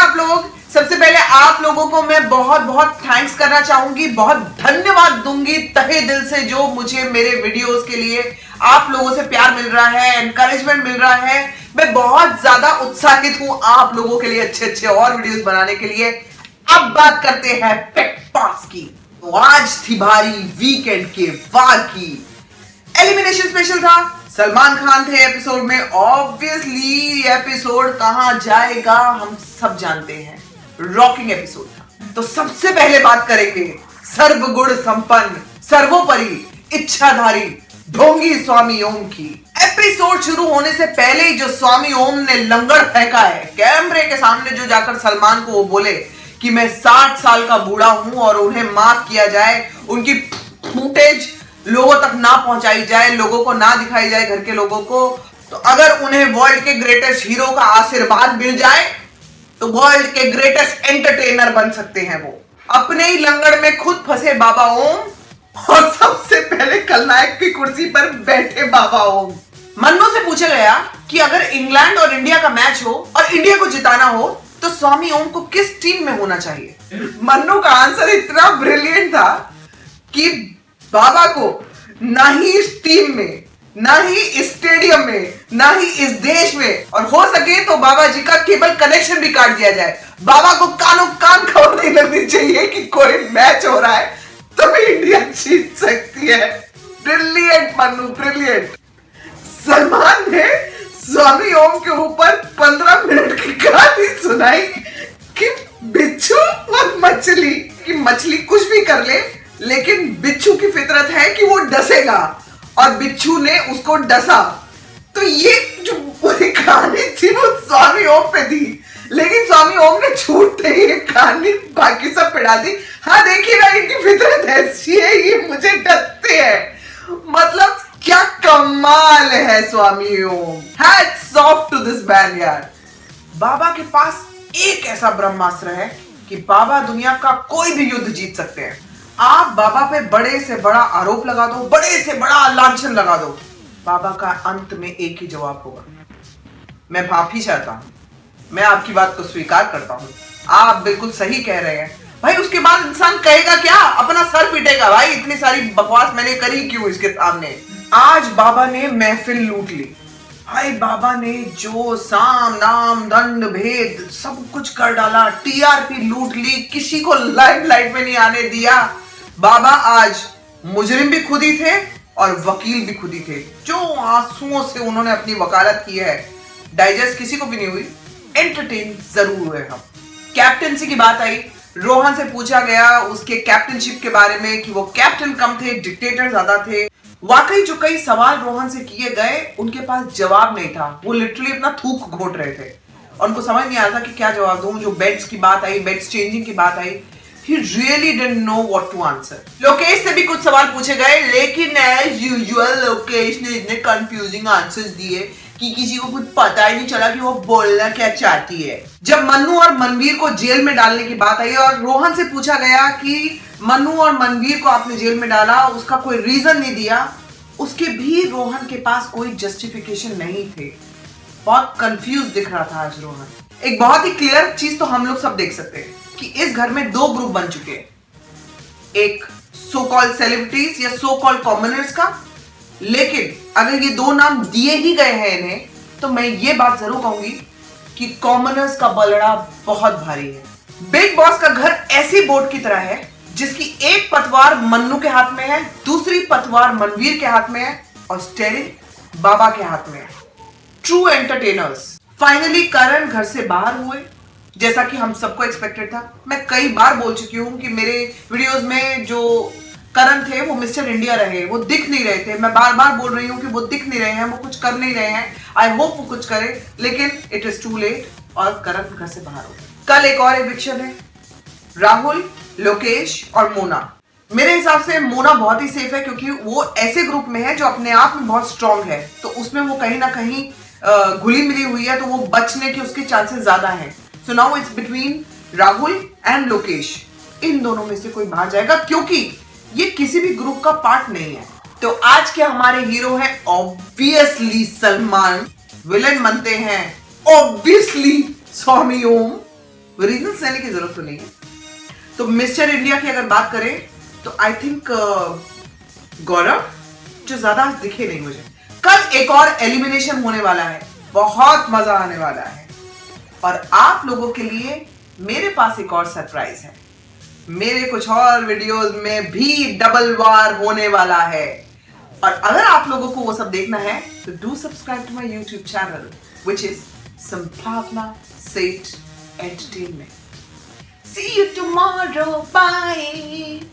आप लोग? सबसे पहले आप लोगों को मैं बहुत बहुत थैंक्स करना चाहूंगी, बहुत धन्यवाद दूंगी तहे दिल से, जो मुझे मेरे वीडियोस के लिए आप लोगों से प्यार मिल रहा है, एनकरेजमेंट मिल रहा है। मैं बहुत ज्यादा उत्साहित हूं आप लोगों के लिए अच्छे अच्छे और वीडियोस बनाने के लिए। अब बात करते हैं पेट पास की। तो आज थी भारी वीकेंड के वार की। एलिमिनेशन स्पेशल था, सलमान खान थे एपिसोड में। ऑब्वियसली एपिसोड कहां जाएगा हम सब जानते हैं, रॉकिंग एपिसोड था। तो सबसे पहले बात करेंगे सर्वगुण संपन्न, सर्वोपरि, इच्छाधारी ढोंगी स्वामी ओम की। एपिसोड शुरू होने से पहले ही जो स्वामी ओम ने लंगड़ फेंका है कैमरे के सामने, जो जाकर सलमान को वो बोले कि मैं 60 साल का बूढ़ा हूं और उन्हें माफ किया जाए, उनकी फुटेज लोगों तक ना पहुंचाई जाए, लोगों को ना दिखाई जाए, घर के लोगों को। तो अगर उन्हें वर्ल्ड के ग्रेटेस्ट हीरो का आशीर्वाद मिल जाए तो वर्ल्ड के ग्रेटेस्ट एंटरटेनर बन सकते हैं वो। अपने ही लंगड़ में खुद फंसे बाबा ओम और सबसे पहले खलनायक की कुर्सी पर बैठे बाबा ओम। मन्नू से पूछा गया कि अगर इंग्लैंड और इंडिया का मैच हो और इंडिया को जिताना हो तो स्वामी ओम को किस टीम में होना चाहिए। मन्नू का आंसर इतना ब्रिलियंट था कि बाबा को ना ही इस टीम में, ना ही इस स्टेडियम में, ना ही इस देश में, और हो सके तो बाबा जी का केबल कनेक्शन भी काट दिया जाए। बाबा को कानों कान खबर नहीं लगनी चाहिए कि कोई मैच हो रहा है तभी इंडिया जीत सकती है। Brilliant Mannu, brilliant. सलमान ने स्वामी ओम के ऊपर 15 मिनट की कहानी सुनाई कि बिच्छू और मछली, कि मछली कुछ भी कर ले लेकिन बिच्छू की फितरत है कि वो डसेगा, और बिच्छू ने उसको डसा। तो ये जो पूरी कहानी थी वो स्वामी ओम पे थी, लेकिन स्वामी ओम ने छूटते ही ये कहानी बाकी सब पिढ़ा दी। हाँ देखिए ना, इनकी फितरत ऐसी है, ये मुझे डसते हैं। मतलब क्या कमाल है Swami Om. Hats off to this man यार। बाबा के पास एक ऐसा ब्रह्मास्त्र है कि बाबा दुनिया का कोई भी युद्ध जीत सकते हैं। आप बाबा पे बड़े से बड़ा आरोप लगा दो, बड़े से बड़ा लांछन लगा दो, बाबा का अंत में एक ही जवाब होगा, मैं माफी चाहता हूं, मैं आपकी बात को स्वीकार करता हूं, आप बिल्कुल सही कह रहे हैं। भाई उसके बाद इंसान कहेगा क्या? अपना सर पीटेगा। भाई इतनी सारी बकवास मैंने करी क्यों इसके सामने। आज बाबा ने महफिल लूट ली। भाई बाबा ने जो साम नाम दंड भेद सब कुछ कर डाला, टीआरपी लूट ली, किसी को लाइमलाइट में नहीं आने दिया। बाबा आज मुजरिम भी खुद ही थे और वकील भी खुद ही थे। जो आंसुओं से उन्होंने अपनी वकालत की है, डाइजेस्ट किसी को भी नहीं हुई, एंटरटेन जरूर हुए हम। कैप्टनसी की बात आई, रोहन से पूछा गया उसके कैप्टनशिप के बारे में कि वो कैप्टन कम थे, डिक्टेटर ज्यादा थे। वाकई जो कई सवाल रोहन से किए गए उनके पास जवाब नहीं था, वो लिटरली अपना थूक घोट रहे थे और उनको समझ नहीं आ रहा था कि क्या जवाब दूं। जो बेड्स की बात आई, बेड्स चेंजिंग की बात आई, he really didn't know what to answer। Lokesh से भी कुछ सवाल पूछे गए, लेकिन as usual लोकेश ने इतने कंफ्यूजिंग आंसर्स दिए कि किसी को कुछ पता ही नहीं चला कि वो बोलना क्या चाहती है। जब मन्नू और मनवीर को जेल में डालने की बात आई और रोहन से पूछा गया कि मन्नू और मनवीर को आपने जेल में डाला, उसका कोई रीजन नहीं दिया, उसके भी रोहन के पास कोई जस्टिफिकेशन नहीं थे। बहुत कंफ्यूज दिख रहा था आज रोहन। एक बहुत ही क्लियर चीज तो हम लोग सब देख सकते हैं कि इस घर में दो ग्रुप बन चुके हैं, एक सो कॉल्ड सेलिब्रिटीज या सो कॉल्ड कॉमनर्स का। लेकिन अगर ये दो नाम दिए ही गए हैं इन्हें, तो मैं ये बात जरूर कहूंगी कि कॉमनर्स का बलड़ा बहुत भारी है। बिग बॉस का घर ऐसी बोट की तरह है जिसकी एक पतवार मन्नू के हाथ में है, दूसरी पतवार मनवीर के हाथ में है और स्टीयरिंग बाबा के हाथ में है। True entertainers. फाइनली करण घर से बाहर हुए, जैसा कि हम सबको एक्सपेक्टेड था। मैं कई बार बोल चुकी हूं कि मेरे वीडियोस में जो करण थे वो मिस्टर इंडिया रहे, वो दिख नहीं रहे थे। मैं बार बार बोल रही हूं कि वो दिख नहीं रहे हैं, वो कुछ कर नहीं रहे हैं। आई होप वो कुछ करे, लेकिन इट इज टू लेट और करण घर से बाहर हो गए। कल एक और एविक्शन है, राहुल, लोकेश और मोना। मेरे हिसाब से मोना बहुत ही सेफ है क्योंकि वो ऐसे ग्रुप में है जो अपने आप में बहुत स्ट्रांग है, तो उसमें वो कहीं ना कहीं घुली मिली हुई है, तो वो बचने के उसके चांसेस ज्यादा हैं। So now it's between Rahul and Lokesh. इन दोनों में से कोई बाहर जाएगा क्योंकि ये किसी भी ग्रुप का पार्ट नहीं है। तो आज के हमारे हीरो हैं ऑब्वियसली सलमान, विलेन बनते हैं ऑब्वियसली स्वामी ओम, रीजंस लेने की जरूरत तो नहीं है। तो मिस्टर इंडिया की अगर बात करें तो आई थिंक गौरव जो ज्यादा दिखे नहीं मुझे। कल एक और एलिमिनेशन होने वाला है, बहुत मजा आने वाला है और आप लोगों के लिए मेरे पास एक और सरप्राइज है। मेरे कुछ और वीडियोस में भी डबल वार होने वाला है और अगर आप लोगों को वो सब देखना है तो do subscribe to my YouTube channel which is Sambhavna Seth entertainment. See you tomorrow. Bye.